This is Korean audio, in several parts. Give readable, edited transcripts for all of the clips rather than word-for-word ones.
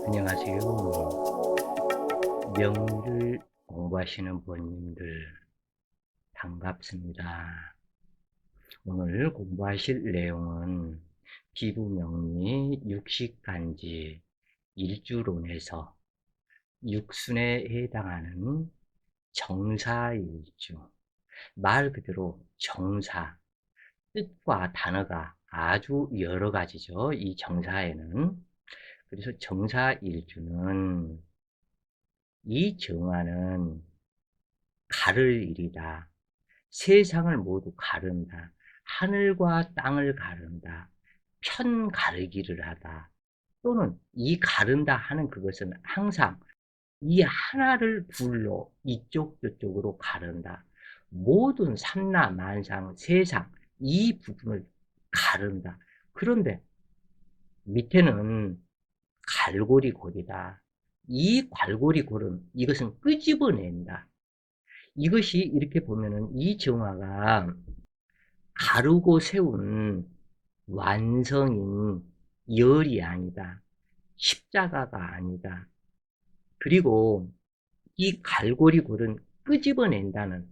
안녕하세요. 명리를 공부하시는 부모님들 반갑습니다. 오늘 공부하실 내용은 기부명리 육식간지 일주론에서 육순에 해당하는 정사일주, 말 그대로 정사, 뜻과 단어가 아주 여러 가지죠. 이 정사에는. 그래서 정사일주는 이 정화는 가를 일이다. 세상을 모두 가른다. 하늘과 땅을 가른다. 편 가르기를 하다. 또는 이 가른다 하는 그것은 항상 이 하나를 둘러 이쪽 저쪽으로 가른다. 모든 삼라만상 세상 이 부분을 가른다. 그런데 밑에는 갈고리 골이다. 이 갈고리 골은 이것은 끄집어낸다. 이것이 이렇게 보면은 이 정화가 가르고 세운 완성인 열이 아니다. 십자가가 아니다. 그리고 이 갈고리 골은 끄집어낸다는,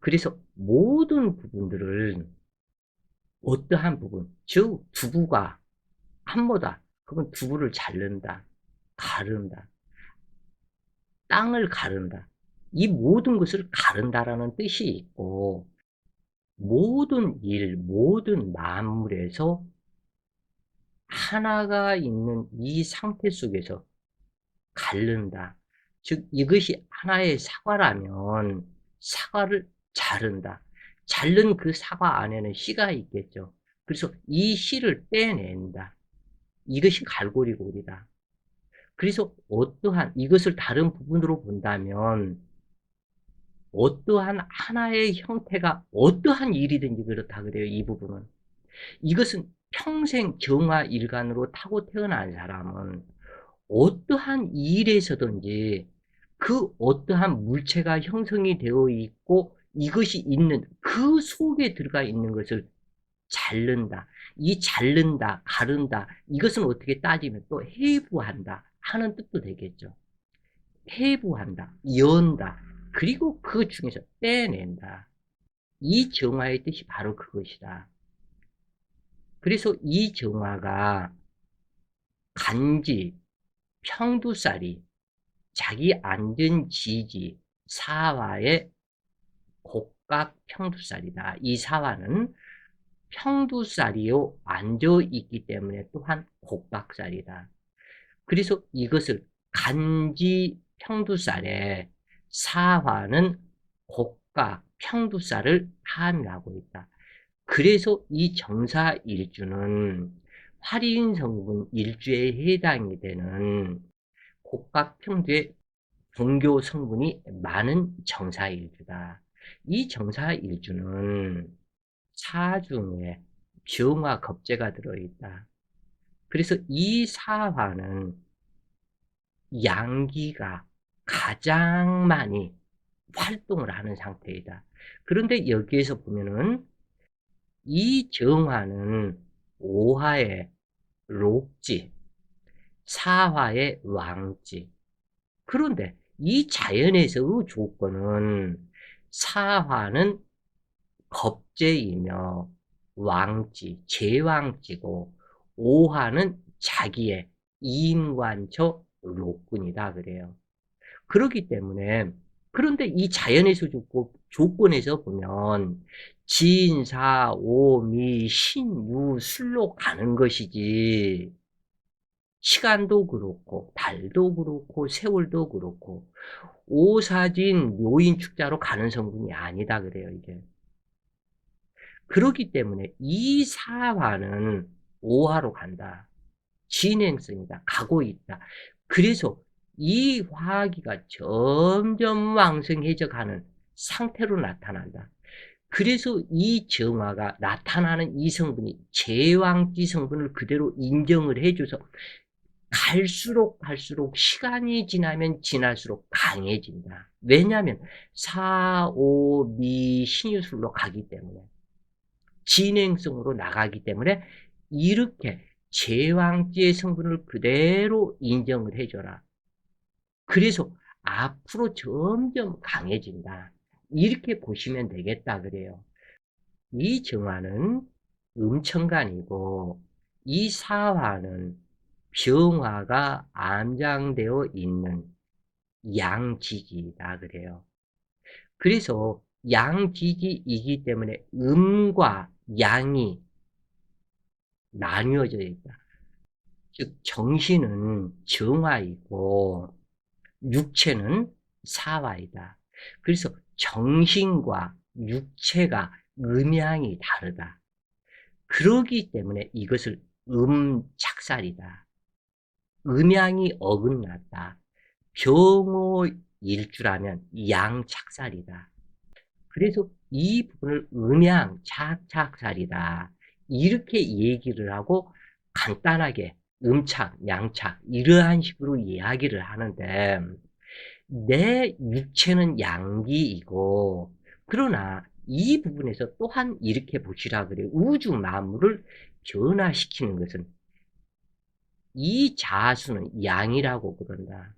그래서 모든 부분들을 어떠한 부분, 즉 두부가 한모다. 그건 두부를 자른다, 가른다, 땅을 가른다. 이 모든 것을 가른다라는 뜻이 있고, 모든 일, 모든 만물에서 하나가 있는 이 상태 속에서 가른다. 즉 이것이 하나의 사과라면 사과를 자른다. 자른 그 사과 안에는 씨가 있겠죠. 그래서 이 씨를 빼낸다. 이것이 갈고리골이다. 그래서 어떠한 이것을 다른 부분으로 본다면 어떠한 하나의 형태가 어떠한 일이든지 그렇다 그래요. 이 부분은. 이것은 평생 정화 일관으로 타고 태어난 사람은 어떠한 일에서든지 그 어떠한 물체가 형성이 되어 있고 이것이 있는 그 속에 들어가 있는 것을 자른다. 이 자른다, 가른다. 이것은 어떻게 따지면 또 해부한다 하는 뜻도 되겠죠. 해부한다, 연다. 그리고 그 중에서 빼낸다. 이 정화의 뜻이 바로 그것이다. 그래서 이 정화가 간지, 평두살이, 자기 앉은 지지, 사화의 곡각 평두살이다. 이 사화는 평두살이요 앉아 있기 때문에 또한 곡각살이다. 그래서 이것을 간지 평두살에 사화는 곡각 평두살을 함유하고 있다. 그래서 이 정사일주는 활인성분 일주에 해당이 되는 곡각평두의 종교 성분이 많은 정사일주다. 이 정사일주는 사중에 병화 겁재가 들어있다. 그래서 이 사화는 양기가 가장 많이 활동을 하는 상태이다. 그런데 여기에서 보면은 이 정화는 오화의 록지, 사화의 왕지. 그런데 이 자연에서의 조건은 사화는 겁재이며 왕지, 제왕지고 오화는 자기의 이인관처 록군이다 그래요. 그렇기 때문에 그런데 이 자연에서 조건에서 보면 진, 사, 오, 미, 신, 유, 술로 가는 것이지 시간도 그렇고 달도 그렇고 세월도 그렇고 오사진, 묘인, 축자로 가는 성분이 아니다 그래요 이게. 그렇기 때문에 이 사화는 오화로 간다. 진행성이다. 가고 있다. 그래서 이 화기가 점점 왕성해져 가는 상태로 나타난다. 그래서 이 정화가 나타나는 이 성분이 제왕지 성분을 그대로 인정을 해줘서 갈수록 시간이 지나면 지날수록 강해진다. 왜냐하면 사, 오, 미, 신유술로 가기 때문에 진행성으로 나가기 때문에 이렇게 제왕지의 성분을 그대로 인정을 해줘라. 그래서 앞으로 점점 강해진다. 이렇게 보시면 되겠다 그래요. 이 정화는 음천간이고 이 사화는 병화가 암장되어 있는 양지기이다 그래요. 그래서 양지기이기 때문에 음과 양이 나뉘어져 있다. 즉 정신은 정화이고 육체는 사화이다. 그래서 정신과 육체가 음양이 다르다. 그러기 때문에 이것을 음착살이다. 음양이 어긋났다. 병호일주라면 양착살이다. 그래서 이 부분을 음양착착살이다. 이렇게 얘기를 하고 간단하게 음착, 양착 이러한 식으로 이야기를 하는데 내 육체는 양기이고 그러나 이 부분에서 또한 이렇게 보시라 그래요. 우주 만물을 변화시키는 것은 이 자수는 양이라고 그런다.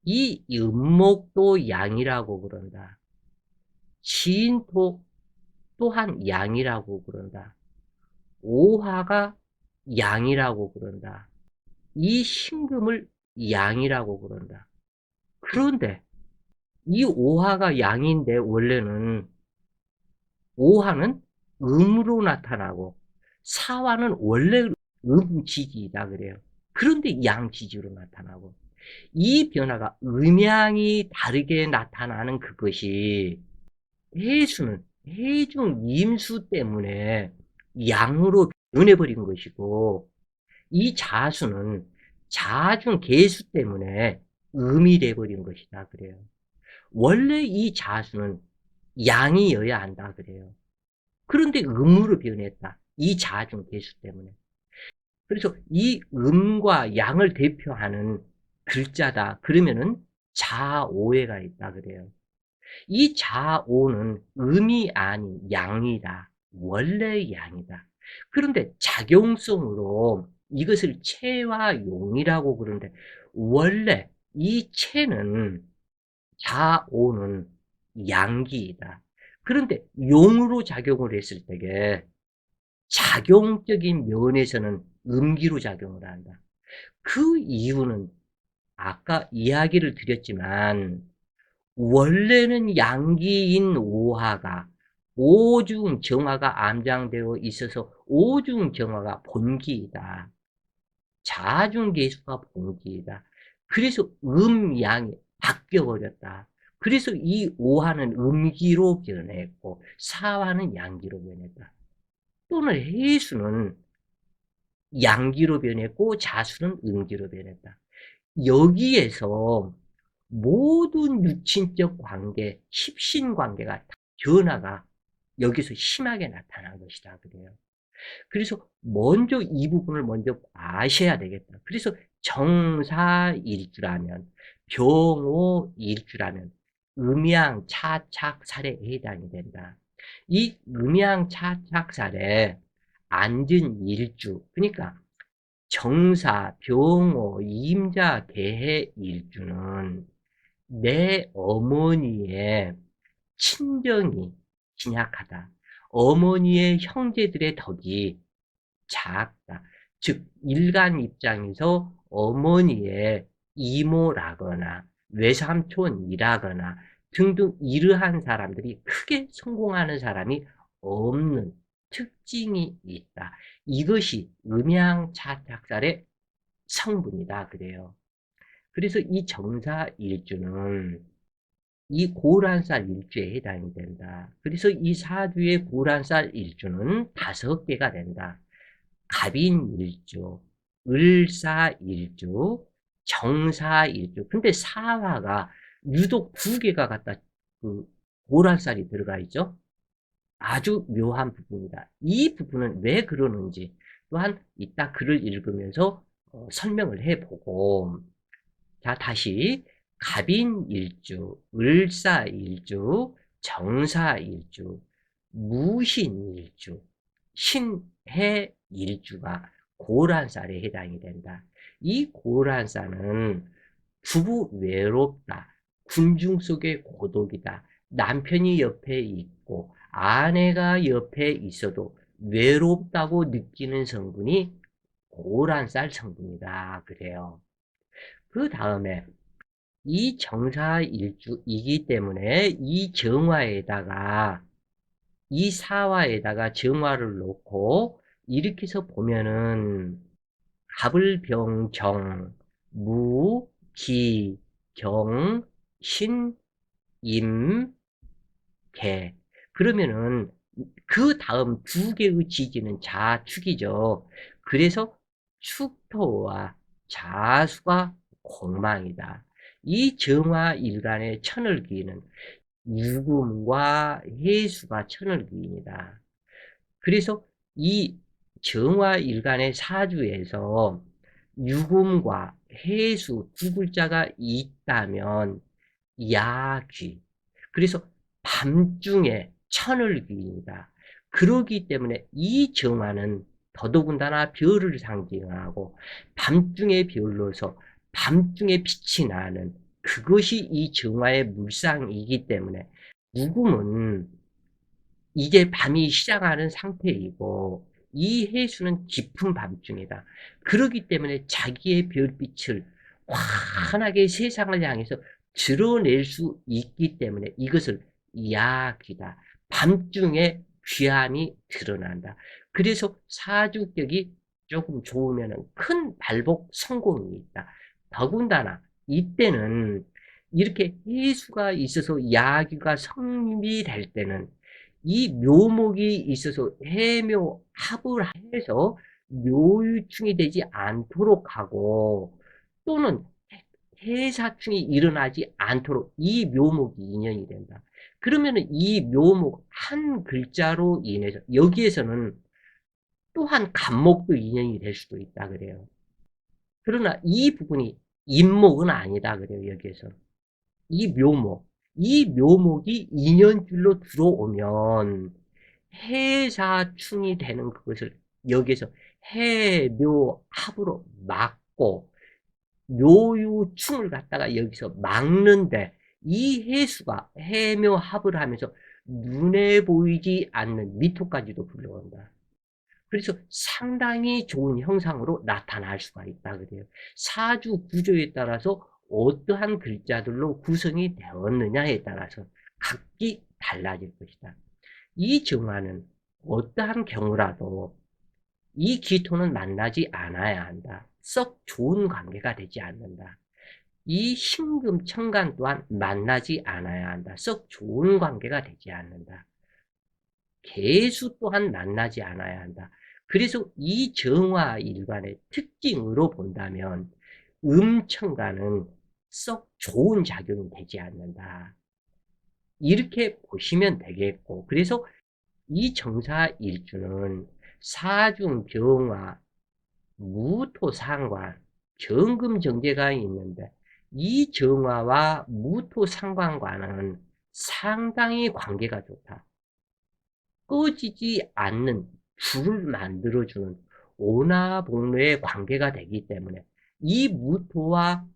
이 음목도 양이라고 그런다. 진토 또한 양이라고 그런다. 오화가 양이라고 그런다. 이 신금을 양이라고 그런다. 그런데 이 오화가 양인데 원래는 오화는 음으로 나타나고 사화는 원래 음지지이다 그래요. 그런데 양지지로 나타나고 이 변화가 음양이 다르게 나타나는 그것이 해수는 해중 임수 때문에 양으로 변해버린 것이고 이 자수는 자중 개수 때문에 음이 돼버린 것이다 그래요. 원래 이 자수는 양이어야 한다 그래요. 그런데 음으로 변했다. 이 자중 개수 때문에. 그래서 이 음과 양을 대표하는 글자다. 그러면은 자오해가 있다 그래요. 이 자오는 음이 아닌 양이다. 원래 양이다. 그런데 작용성으로 이것을 체와 용이라고 그러는데 원래 이 체는 자오는 양기이다. 그런데 용으로 작용을 했을 때에 작용적인 면에서는 음기로 작용을 한다. 그 이유는 아까 이야기를 드렸지만 원래는 양기인 오화가 오중 정화가 암장되어 있어서 오중 정화가 본기이다. 자중 계수가 본기이다. 그래서 음양이 바뀌어버렸다. 그래서 이 오화는 음기로 변했고 사화는 양기로 변했다. 또는 해수는 양기로 변했고 자수는 음기로 변했다. 여기에서 모든 육친적 관계, 십신관계가 변화가 여기서 심하게 나타난 것이다 그래요. 그래서 먼저 이 부분을 먼저 아셔야 되겠다. 그래서 정사일주라면 병오일주라면 음양차착살에 해당이 된다. 이 음양차착살에 앉은 일주 그러니까 정사, 병오, 임자, 계해 일주는 내 어머니의 친정이 진약하다. 어머니의 형제들의 덕이 작다. 즉 일간 입장에서 어머니의 이모라거나 외삼촌이라거나 등등 이러한 사람들이 크게 성공하는 사람이 없는 특징이 있다. 이것이 음양차착살의 성분이다 그래요. 그래서 이 정사일주는 이 고란살 일주에 해당이 된다. 그래서 이 사주의 고란살 일주는 5개가 된다. 갑인일주, 을사일주, 정사일주. 근데 사화가 유독 2개가 갖다 그 고란살이 들어가 있죠. 아주 묘한 부분이다. 이 부분은 왜 그러는지 또한 이따 글을 읽으면서 설명을 해보고 자 다시 갑인일주, 을사일주, 정사일주, 무신일주, 신해일주가 고란살에 해당이 된다. 이 고란살은 부부 외롭다. 군중 속의 고독이다. 남편이 옆에 있고 아내가 옆에 있어도 외롭다고 느끼는 성분이 고란살 성분이다. 그래요. 그 다음에 이 정사일주이기 때문에 이 정화에다가 이 사화에다가 정화를 놓고 이렇게 해서 보면은 갑을병정 무, 기, 경, 신, 임, 개. 그러면은 그 다음 두 개의 지지는 자축이죠. 그래서 축토와 자수가 공망이다. 이 정화일간의 천을기는 유금과 해수가 천을기입니다. 그래서 이 정화일간의 사주에서 유금과 해수 두 글자가 있다면 야귀. 그래서 밤중에 천을귀입니다. 그러기 때문에 이 정화는 더더군다나 별을 상징하고 밤중의 별로서 밤중에 빛이 나는 그것이 이 정화의 물상이기 때문에 무금은 이제 밤이 시작하는 상태이고 이 해수는 깊은 밤중이다. 그러기 때문에 자기의 별빛을 환하게 세상을 향해서 드러낼 수 있기 때문에 이것을 야귀다. 밤중에 귀함이 드러난다. 그래서 사주격이 조금 좋으면 큰 발복 성공이 있다. 더군다나 이때는 이렇게 해수가 있어서 야귀가 성립될 때는 이 묘목이 있어서 해묘합을 해서 묘유충이 되지 않도록 하고 또는 해사충이 일어나지 않도록 이 묘목이 인연이 된다. 그러면은 이 묘목 한 글자로 인해서 여기에서는 또한 간목도 인연이 될 수도 있다 그래요. 그러나 이 부분이 인목은 아니다 그래요. 여기에서 이 묘목 이 묘목이 인연줄로 들어오면 해사충이 되는 그것을 여기에서 해묘합으로 막고 묘유충을 갖다가 여기서 막는데 이 해수가 해묘합을 하면서 눈에 보이지 않는 미토까지도 불러온다. 그래서 상당히 좋은 형상으로 나타날 수가 있다 그래요. 사주 구조에 따라서 어떠한 글자들로 구성이 되었느냐에 따라서 각기 달라질 것이다. 이 정화는 어떠한 경우라도 이 기토는 만나지 않아야 한다. 썩 좋은 관계가 되지 않는다. 이 신금 천간 또한 만나지 않아야 한다. 썩 좋은 관계가 되지 않는다. 개수 또한 만나지 않아야 한다. 그래서 이 정화일관의 특징으로 본다면 음천간은 썩 좋은 작용이 되지 않는다. 이렇게 보시면 되겠고 그래서 이 정사일주는 사중병화, 무토상관, 경금정제가 있는데 이 정화와 무토상관과는 상당히 관계가 좋다. 꺼지지 않는 불을 만들어주는 오나복로의 관계가 되기 때문에 이 무토와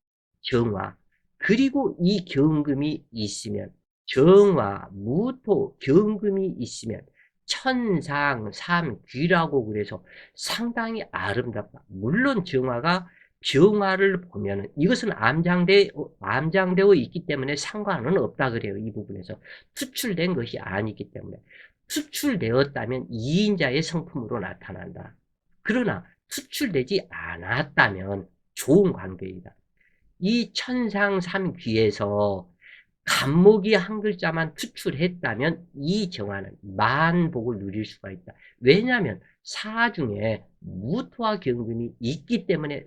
정화 그리고 이 경금이 있으면 정화, 무토, 경금이 있으면 천상, 삼귀라고 그래서 상당히 아름답다. 물론 정화가 병화를 보면은 이것은 암장되어 있기 때문에 상관은 없다 그래요. 이 부분에서 투출된 것이 아니기 때문에 투출되었다면 이인자의 성품으로 나타난다. 그러나 투출되지 않았다면 좋은 관계이다. 이 천상 삼귀에서 간목이 한 글자만 투출했다면 이 정화는 만복을 누릴 수가 있다. 왜냐하면 사중에 무토와 경금이 있기 때문에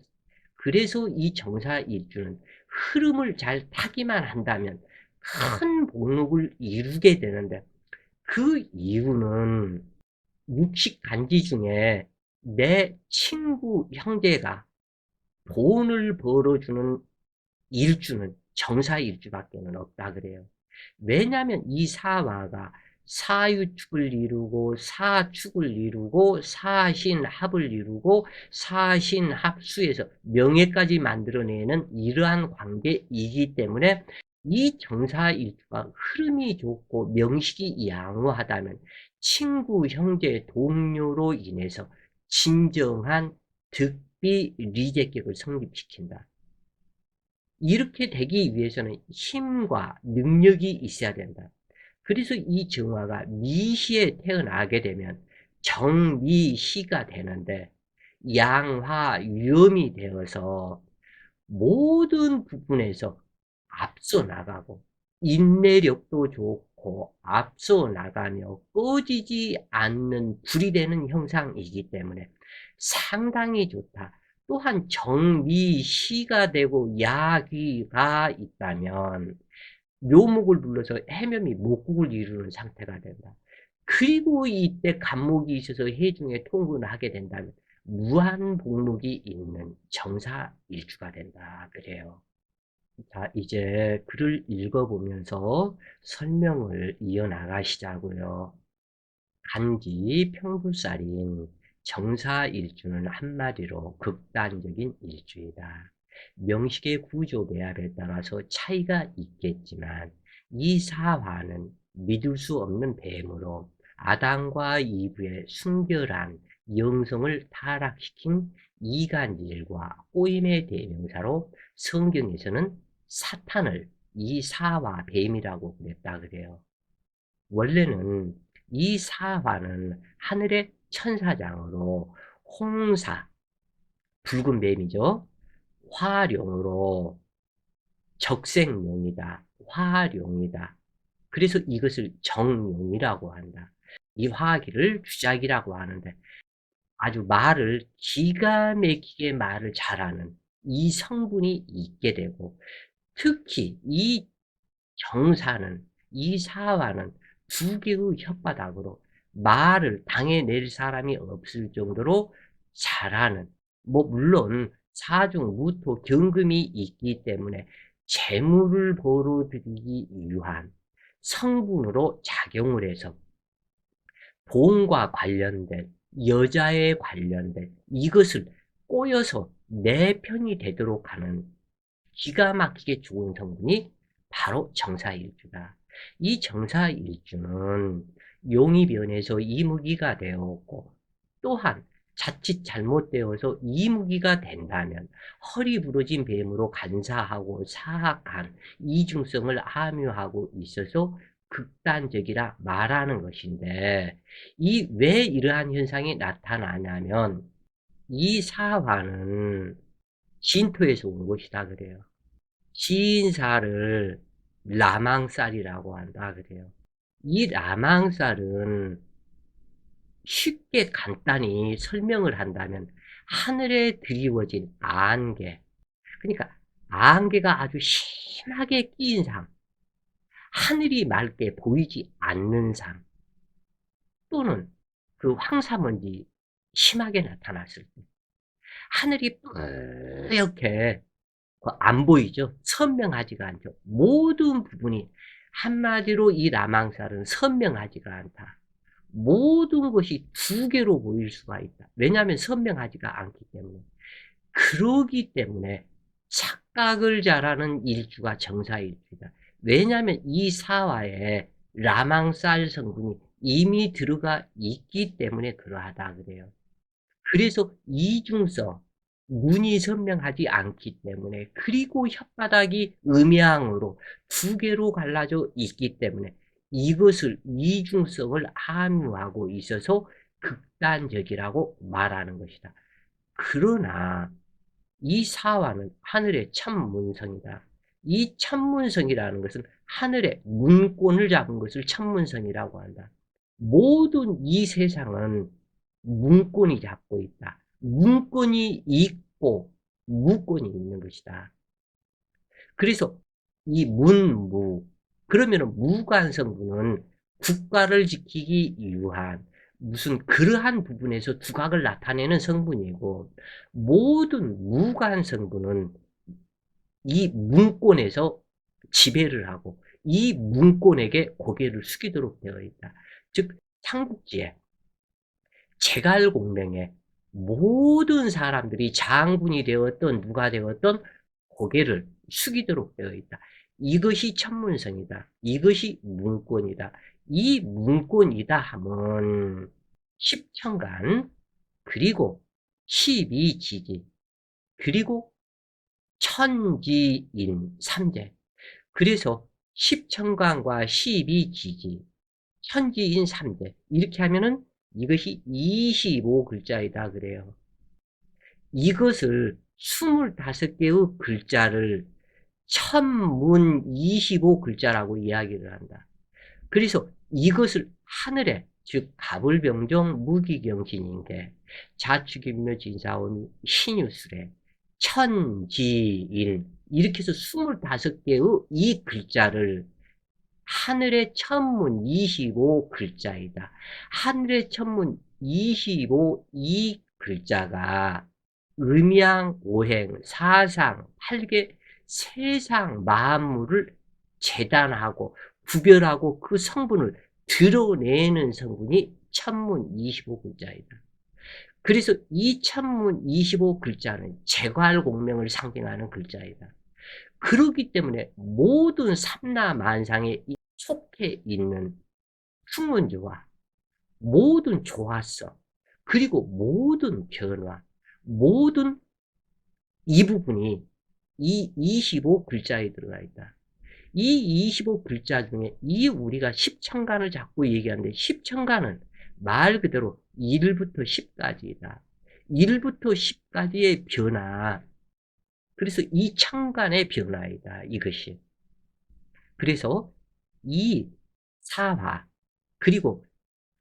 그래서 이 정사일주는 흐름을 잘 타기만 한다면 큰 복록을 이루게 되는데 그 이유는 육식 간지 중에 내 친구 형제가 돈을 벌어주는 일주는 정사일주밖에는 없다 그래요. 왜냐하면 이 사화가 사유축을 이루고 사축을 이루고 사신합을 이루고 사신합수에서 명예까지 만들어내는 이러한 관계이기 때문에 이 정사일주가 흐름이 좋고 명식이 양호하다면 친구, 형제, 동료로 인해서 진정한 득비 리제격을 성립시킨다. 이렇게 되기 위해서는 힘과 능력이 있어야 된다. 그래서 이 정화가 미시에 태어나게 되면 정미시가 되는데 양화유음이 되어서 모든 부분에서 앞서 나가고 인내력도 좋고 앞서 나가며 꺼지지 않는 불이 되는 형상이기 때문에 상당히 좋다. 또한 정미시가 되고 야귀가 있다면 묘목을 불러서 해면이 목국을 이루는 상태가 된다. 그리고 이때 간목이 있어서 해중에 통근을 하게 된다면 무한복목이 있는 정사일주가 된다. 그래요. 자, 이제 글을 읽어보면서 설명을 이어나가시자고요. 간지 평불살인 정사일주는 한마디로 극단적인 일주이다. 명식의 구조 배합에 따라서 차이가 있겠지만 이 사화는 믿을 수 없는 뱀으로 아담과 이브의 순결한 영성을 타락시킨 이간질과 꼬임의 대명사로 성경에서는 사탄을 이 사화 뱀이라고 그랬다 그래요. 원래는 이 사화는 하늘의 천사장으로 홍사, 붉은 뱀이죠. 화룡으로 적생용이다. 화룡이다. 그래서 이것을 정용이라고 한다. 이 화기를 주작이라고 하는데 아주 말을 기가 막히게 말을 잘하는 이 성분이 있게 되고 특히 이 정사는 이 사화는 두 개의 혓바닥으로 말을 당해낼 사람이 없을 정도로 잘하는 물론 사중 무토 경금이 있기 때문에 재물을 벌어들이기 위한 성분으로 작용을 해서 돈과 관련된 여자에 관련된 이것을 꼬여서 내 편이 되도록 하는 기가 막히게 좋은 성분이 바로 정사일주다. 이 정사일주는 용이 변해서 이무기가 되었고 또한 자칫 잘못되어서 이무기가 된다면 허리 부러진 뱀으로 간사하고 사악한 이중성을 함유하고 있어서 극단적이라 말하는 것인데 왜 이러한 현상이 나타나냐면 이 사화는 진토에서 온 것이다 그래요. 시인사를 라망살이라고 한다 그래요. 이 라망살은 쉽게 간단히 설명을 한다면 하늘에 드리워진 안개, 그러니까 안개가 아주 심하게 끼인 상, 하늘이 맑게 보이지 않는 상, 또는 그 황사먼지 심하게 나타났을 때 하늘이 뿌옇게 안 보이죠? 선명하지가 않죠. 모든 부분이 한마디로 이 라망살은 선명하지가 않다. 모든 것이 두 개로 보일 수가 있다. 왜냐하면 선명하지가 않기 때문에. 그러기 때문에 착각을 잘하는 일주가 정사일주다. 왜냐하면 이 사화에 라망살 성분이 이미 들어가 있기 때문에 그러하다 그래요. 그래서 이중성, 문이 선명하지 않기 때문에 그리고 혓바닥이 음양으로 두 개로 갈라져 있기 때문에 이것을 이중성을 함유하고 있어서 극단적이라고 말하는 것이다. 그러나 이 사화는 하늘의 천문성이다. 이 천문성이라는 것은 하늘의 문권을 잡은 것을 천문성이라고 한다. 모든 이 세상은 문권이 잡고 있다. 문권이 있고 무권이 있는 것이다. 그래서 이 문무, 그러면 무관성분은 국가를 지키기 위한 무슨 그러한 부분에서 두각을 나타내는 성분이고 모든 무관성분은 이 문권에서 지배를 하고 이 문권에게 고개를 숙이도록 되어 있다. 즉 삼국지에 제갈공명에 모든 사람들이 장군이 되었던 누가 되었던 고개를 숙이도록 되어 있다. 이것이 천문성이다. 이것이 문권이다. 이 문권이다 하면 십천간, 그리고 십이지지, 그리고 천지인 삼재. 그래서 십천간과 십이지지, 천지인 삼재 이렇게 하면은 이것이 25글자이다 그래요. 이것을 25개의 글자를 천문 25글자라고 이야기를 한다. 그래서 이것을 하늘에, 즉 가불병정 무기경신인계 자축인묘 진사온 신유술에 천지인 이렇게 해서 25개의 이 글자를 하늘의 천문 25글자이다. 하늘의 천문 25 이 글자가 음양, 오행, 사상, 팔계, 세상 만물을 재단하고 구별하고 그 성분을 드러내는 성분이 천문 25글자이다. 그래서 이 천문 25글자는 제괄공명을 상징하는 글자이다. 그렇기 때문에 모든 삼라만상에 속해 있는 풍문주와 모든 조화성, 그리고 모든 변화, 모든 이 부분이 이 25글자에 들어가 있다. 이 25글자 중에 이 우리가 십천간을 자꾸 얘기하는데 십천간은 말 그대로 1부터 10까지이다. 1부터 10까지의 변화. 그래서 이 천간의 변화이다. 이것이. 그래서 이 사화 그리고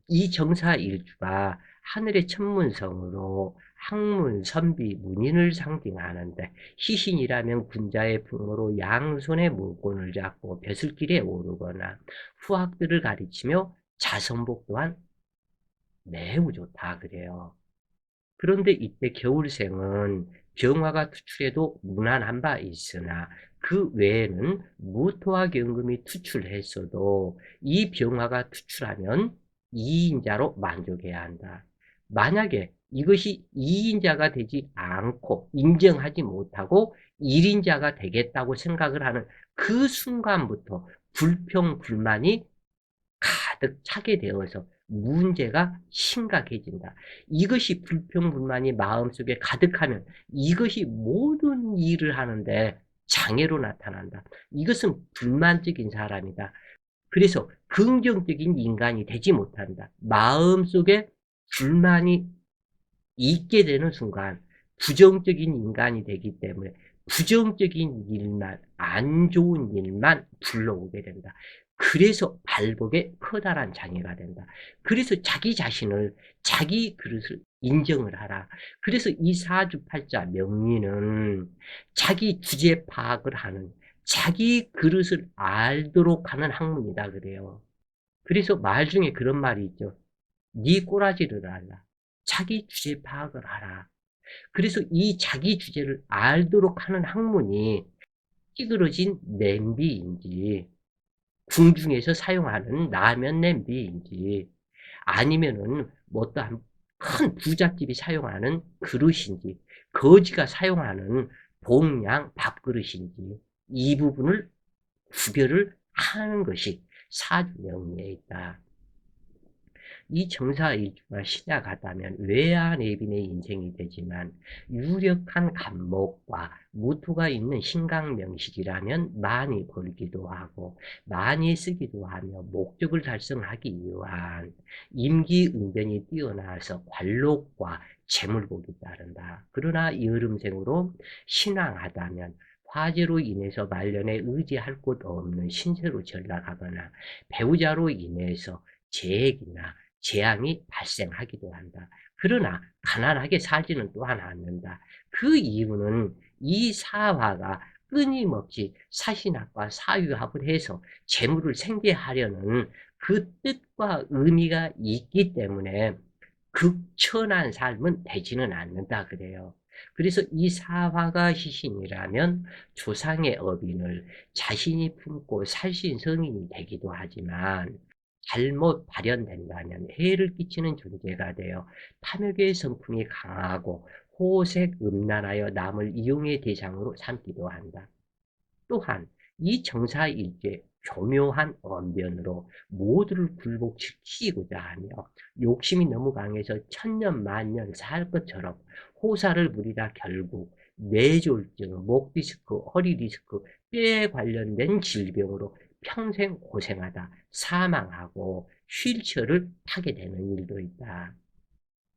이 정사일주가 하늘의 천문성으로 학문, 선비, 문인을 상징하는데 시신이라면 군자의 풍으로 양손에 물권을 잡고 벼슬길에 오르거나 후학들을 가리치며 자선복 또한 매우 좋다 그래요. 그런데 이때 겨울생은 병화가 투출해도 무난한 바 있으나 그 외에는 무토와 경금이 투출했어도 이 병화가 투출하면 2인자로 만족해야 한다. 만약에 이것이 2인자가 되지 않고 인정하지 못하고 1인자가 되겠다고 생각을 하는 그 순간부터 불평, 불만이 가득 차게 되어서 문제가 심각해진다. 이것이 불평불만이 마음속에 가득하면 이것이 모든 일을 하는데 장애로 나타난다. 이것은 불만적인 사람이다. 그래서 긍정적인 인간이 되지 못한다. 마음속에 불만이 있게 되는 순간 부정적인 인간이 되기 때문에 부정적인 일만, 안 좋은 일만 불러오게 된다. 그래서 발복에 커다란 장애가 된다. 그래서 자기 자신을, 자기 그릇을 인정을 하라. 그래서 이 사주팔자 명리는 자기 주제 파악을 하는, 자기 그릇을 알도록 하는 학문이다 그래요. 그래서 말 중에 그런 말이 있죠. 네 꼬라지를 알라. 자기 주제 파악을 하라. 그래서 이 자기 주제를 알도록 하는 학문이 찌그러진 냄비인지, 궁중에서 사용하는 라면 냄비인지, 아니면은 뭐 어떠한 큰 부잣집이 사용하는 그릇인지, 거지가 사용하는 봉양 밥그릇인지, 이 부분을 구별을 하는 것이 사주명리에 있다. 이 정사일주가 시작하다면 외아내빈의 인생이 되지만 유력한 간목과 무토가 있는 신강명식이라면 많이 벌기도 하고 많이 쓰기도 하며 목적을 달성하기 위한 임기응변이 뛰어나서 관록과 재물복이 따른다. 그러나 여름생으로 신앙하다면 화재로 인해서 말년에 의지할 곳 없는 신세로 전락하거나 배우자로 인해서 재액이나 재앙이 발생하기도 한다. 그러나 가난하게 살지는 또한 않는다. 그 이유는 이 사화가 끊임없이 사신합과 사유합을 해서 재물을 생계하려는 그 뜻과 의미가 있기 때문에 극천한 삶은 되지는 않는다 그래요. 그래서 이 사화가 희신이라면 조상의 업인을 자신이 품고 살신 성인이 되기도 하지만 잘못 발현된다면 해를 끼치는 존재가 되어 탐욕의 성품이 강하고 호색 음란하여 남을 이용의 대상으로 삼기도 한다. 또한 이 정사일주의 교묘한 언변으로 모두를 굴복시키고자 하며 욕심이 너무 강해서 천년 만년 살 것처럼 호사를 부리다 결국 뇌졸중, 목 디스크, 허리 디스크, 뼈에 관련된 질병으로 평생 고생하다 사망하고 휠체어를 타게 되는 일도 있다.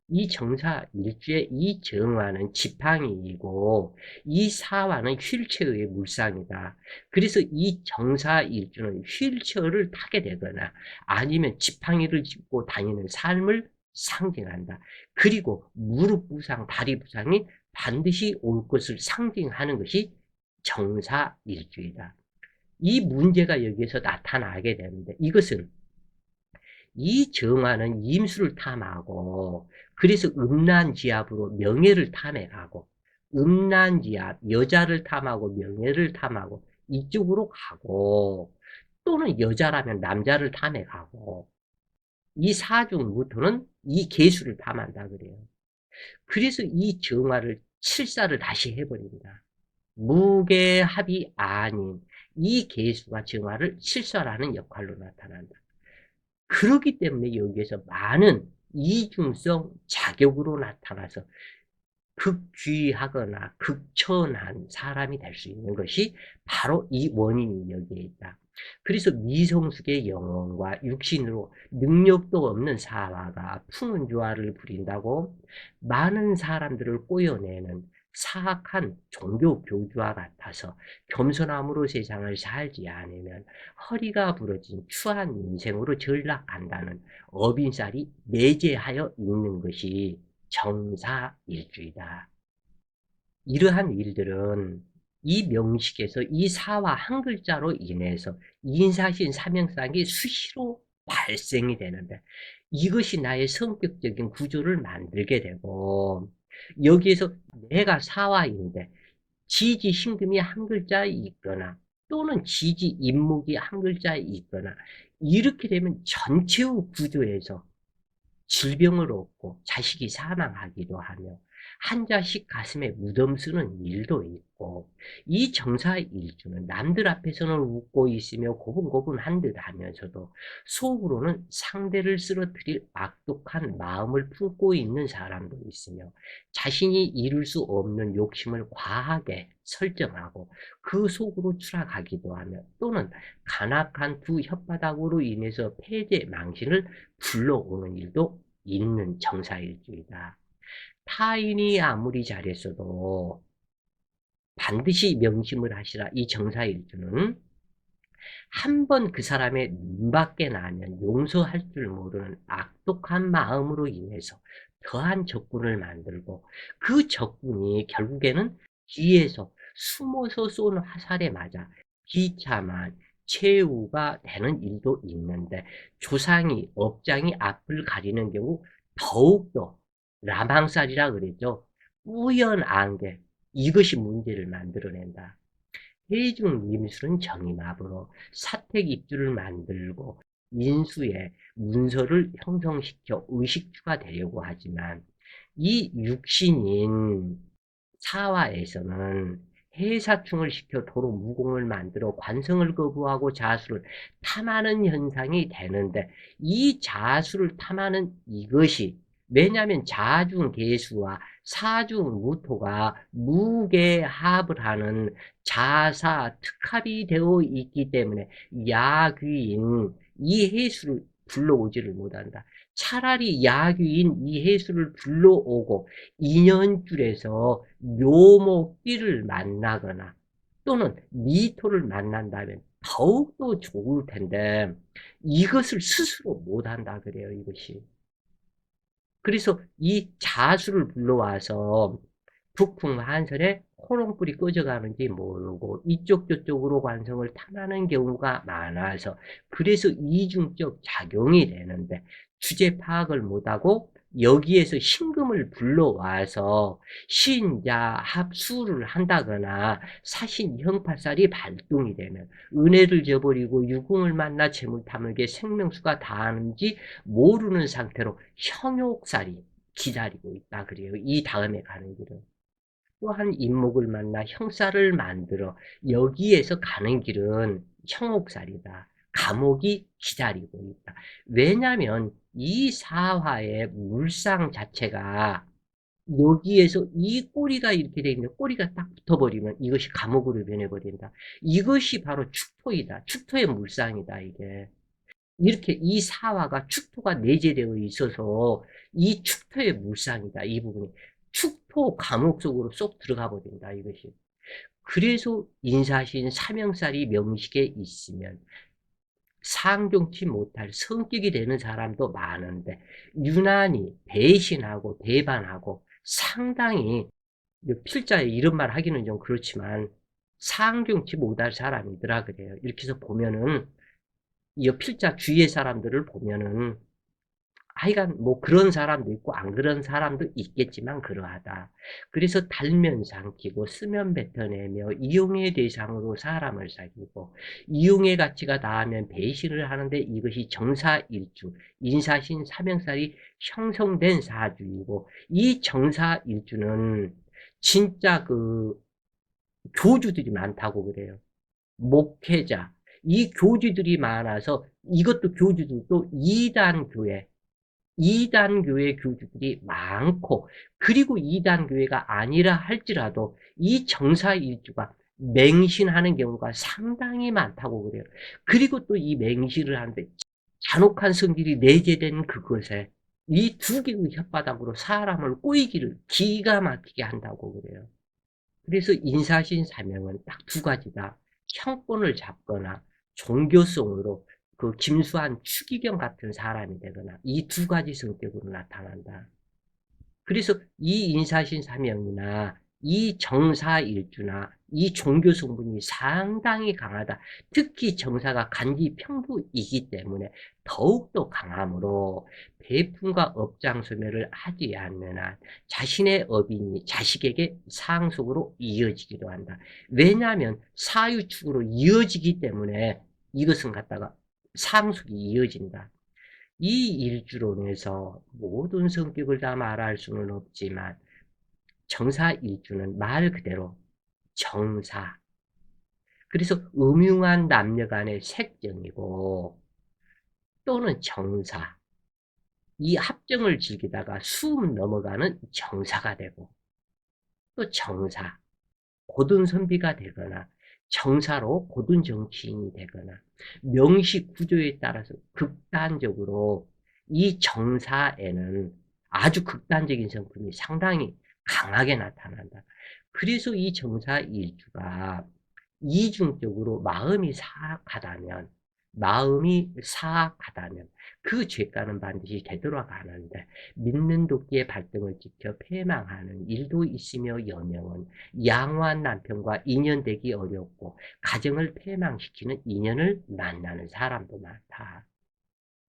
이 정사 일주의 이 정화는 지팡이이고 이 사화는 휠체어의 물상이다. 그래서 이 정사 일주는 휠체어를 타게 되거나 아니면 지팡이를 짚고 다니는 삶을 상징한다. 그리고 무릎 부상, 다리 부상이 반드시 올 것을 상징하는 것이 정사 일주이다. 이 문제가 여기에서 나타나게 되는데 이것은 이 정화는 임수를 탐하고 그래서 음란지압으로 명예를 탐해가고 음란지압, 여자를 탐하고 명예를 탐하고 이쪽으로 가고 또는 여자라면 남자를 탐해가고 이 사중무토는 이 계수를 탐한다 그래요. 그래서 이 정화를 칠사를 다시 해버립니다. 무계합이 아닌 이 계수가 정화를 칠사라는 역할로 나타난다. 그렇기 때문에 여기에서 많은 이중성 자격으로 나타나서 극귀하거나 극천한 사람이 될 수 있는 것이 바로 이 원인이 여기에 있다. 그래서 미성숙의 영혼과 육신으로 능력도 없는 사화가 푸는 조화를 부린다고 많은 사람들을 꼬여내는 사악한 종교 교주와 같아서 겸손함으로 세상을 살지 않으면 허리가 부러진 추한 인생으로 전락한다는 어빈살이 내재하여 있는 것이 정사일주이다. 이러한 일들은 이 명식에서 이 사와 한 글자로 인해서 인사신 사명상이 수시로 발생이 되는데 이것이 나의 성격적인 구조를 만들게 되고 여기에서 내가 사화인데 지지 신금이 한 글자에 있거나 또는 지지 임목이 한 글자에 있거나 이렇게 되면 전체의 구조에서 질병을 얻고 자식이 사망하기도 하며 한 자식 가슴에 무덤 쓰는 일도 있고 이 정사일주는 남들 앞에서는 웃고 있으며 고분고분한 듯 하면서도 속으로는 상대를 쓰러뜨릴 악독한 마음을 품고 있는 사람도 있으며 자신이 이룰 수 없는 욕심을 과하게 설정하고 그 속으로 추락하기도 하며 또는 간악한 두 혓바닥으로 인해서 폐제 망신을 불러오는 일도 있는 정사일주이다. 타인이 아무리 잘했어도 반드시 명심을 하시라. 이 정사일주는 한 번 그 사람의 눈밖에 나면 용서할 줄 모르는 악독한 마음으로 인해서 더한 적군을 만들고 그 적군이 결국에는 뒤에서 숨어서 쏜 화살에 맞아 비참한 최후가 되는 일도 있는데 조상이 업장이 앞을 가리는 경우 더욱더 라망살이라 그랬죠. 우연한 게 이것이 문제를 만들어낸다. 해중 임술은 정임합으로 사택 입주를 만들고 인수의 문서를 형성시켜 의식주가 되려고 하지만 이 육신인 사화에서는 해사충을 시켜 도로 무공을 만들어 관성을 거부하고 자수를 탐하는 현상이 되는데 이 자수를 탐하는 이것이 왜냐하면 자중계수와 사중무토가 무계합을 하는 자사 특합이 되어 있기 때문에 야귀인 이 해수를 불러오지를 못한다. 차라리 야귀인 이 해수를 불러오고 인연줄에서 묘목띠를 만나거나 또는 미토를 만난다면 더욱더 좋을 텐데 이것을 스스로 못한다 그래요. 이것이. 그래서 이 자수를 불러와서 북풍 한설에 호롱불이 꺼져가는지 모르고 이쪽 저쪽으로 관성을 탐하는 경우가 많아서 그래서 이중적 작용이 되는데 주제 파악을 못하고 여기에서 신금을 불러와서 신자 합수를 한다거나 사신 형팔살이 발동이 되면 은혜를 저버리고 유궁을 만나 재물탐욕에 생명수가 다하는지 모르는 상태로 형욕살이 기다리고 있다 그래요. 이 다음에 가는 길은. 또한 인목을 만나 형살을 만들어 여기에서 가는 길은 형옥살이다. 감옥이 기다리고 있다. 왜냐하면 이 사화의 물상 자체가 여기에서 이 꼬리가 이렇게 돼 있는데 꼬리가 딱 붙어버리면 이것이 감옥으로 변해버린다. 이것이 바로 축토이다. 축토의 물상이다 이게. 이렇게 이 사화가 축토가 내재되어 있어서 이 축토의 물상이다. 이 부분이. 축토 감옥 속으로 쏙 들어가 버린다. 이것이. 그래서 인사신 사명살이 명식에 있으면 상종치 못할 성격이 되는 사람도 많은데 유난히 배신하고 배반하고 상당히 필자에 이런 말 하기는 좀 그렇지만 상종치 못할 사람이더라 그래요. 이렇게 해서 보면은 이 필자 주위의 사람들을 보면은 하여간 뭐 그런 사람도 있고 안 그런 사람도 있겠지만 그러하다. 그래서 달면 삼키고 쓰면 뱉어내며 이용의 대상으로 사람을 사귀고 이용의 가치가 다하면 배신을 하는데 이것이 정사일주, 인사신 사명살이 형성된 사주이고 이 정사일주는 진짜 그 교주들이 많다고 그래요. 목회자. 이 교주들이 많아서 이것도 교주들도 이단 교회, 이단 교회 교주들이 많고 그리고 이단 교회가 아니라 할지라도 이 정사일주가 맹신하는 경우가 상당히 많다고 그래요. 그리고 또 이 맹신을 하는데 잔혹한 성질이 내재된 그것에 이 두 개의 혓바닥으로 사람을 꼬이기를 기가 막히게 한다고 그래요. 그래서 인사신 사명은 딱 두 가지다. 형권을 잡거나 종교성으로 그 김수한 추기경 같은 사람이 되거나 이 두 가지 성격으로 나타난다. 그래서 이 인사신 사명이나 이 정사일주나 이 종교 성분이 상당히 강하다. 특히 정사가 간지 평부이기 때문에 더욱더 강하므로 배품과 업장 소멸을 하지 않는 한 자신의 업인이 자식에게 상속으로 이어지기도 한다. 왜냐하면 사유축으로 이어지기 때문에 이것은 갖다가 상속이 이어진다. 이 일주론에서 모든 성격을 다 말할 수는 없지만 정사일주는 말 그대로 정사. 그래서 음흉한 남녀 간의 색정이고 또는 정사. 이 합정을 즐기다가 숨 넘어가는 정사가 되고 또 정사. 고든 선비가 되거나 정사로 고든 정치인이 되거나 명식 구조에 따라서 극단적으로 이 정사에는 아주 극단적인 성품이 상당히 강하게 나타난다. 그래서 이 정사 일주가 이중적으로 마음이 사악하다면 그 죄가는 반드시 되돌아가는데 믿는 도끼의 발등을 지켜 패망하는 일도 있으며 여명은 양호한 남편과 인연되기 어렵고 가정을 패망시키는 인연을 만나는 사람도 많다.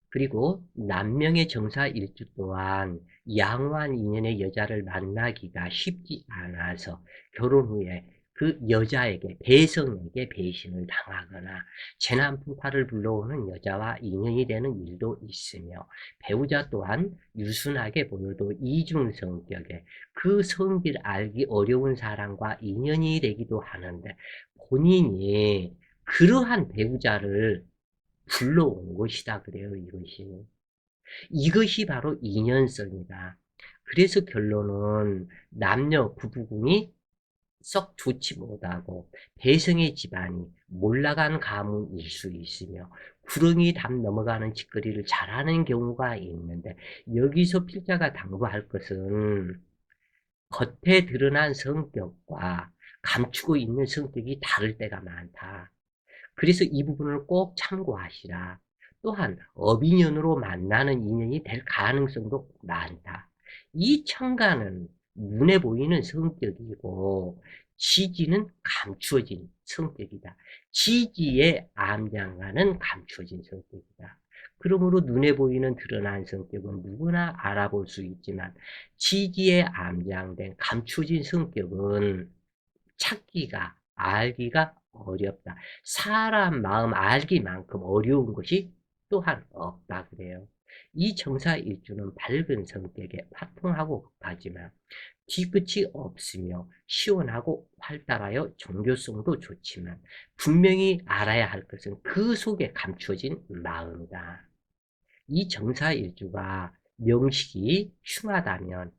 그리고 남명의 정사 일주 또한 양호한 인연의 여자를 만나기가 쉽지 않아서 결혼 후에 그 여자에게 배성에게 배신을 당하거나 재난풍파를 불러오는 여자와 인연이 되는 일도 있으며 배우자 또한 유순하게 보여도 이중 성격에 그 성질 알기 어려운 사람과 인연이 되기도 하는데 본인이 그러한 배우자를 불러온 것이다 그래요. 이것이 바로 인연성이다. 그래서 결론은 남녀 구부궁이 썩 좋지 못하고 배성의 집안이 몰라간 가문일 수 있으며 구렁이 담 넘어가는 짓거리를 잘하는 경우가 있는데 여기서 필자가 당부할 것은 겉에 드러난 성격과 감추고 있는 성격이 다를 때가 많다. 그래서 이 부분을 꼭 참고하시라. 또한 업인연으로 만나는 인연이 될 가능성도 많다. 이 청가는 눈에 보이는 성격이고 지지는 감추어진 성격이다. 지지의 암장가는 감추어진 성격이다. 그러므로 눈에 보이는 드러난 성격은 누구나 알아볼 수 있지만 지기에 암장된 감춰진 성격은 찾기가, 알기가 어렵다. 사람 마음 알기만큼 어려운 것이 또한 없다 그래요. 이 정사일주는 밝은 성격에 화통하고 급하지만 뒤끝이 없으며 시원하고 활달하여 종교성도 좋지만 분명히 알아야 할 것은 그 속에 감추어진 마음이다. 이 정사일주가 명식이 흉하다면